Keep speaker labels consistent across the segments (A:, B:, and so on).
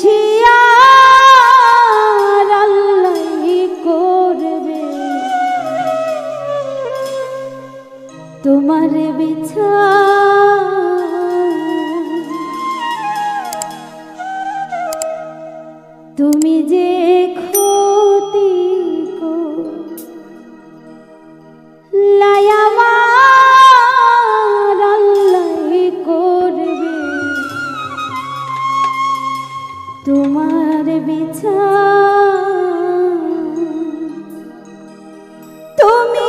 A: বেশি আর আল্লাহই করবে তোমার বিচার। তুমি যে ক্ষতি করলাই আমার আল্লাহই করবে তোমার বিচার। তুমি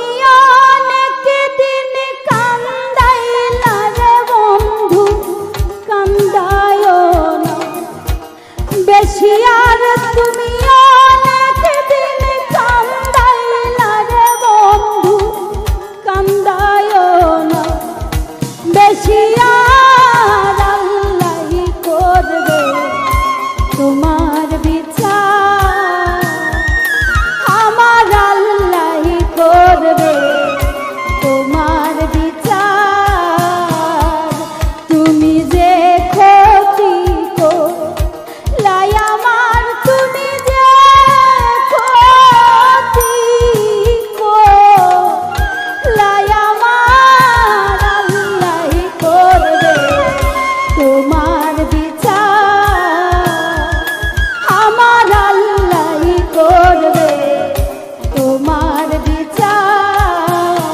A: অনেক দিন কান্দাইলা রে বন্ধু, কান্দায়ও না বেশি আর তুমি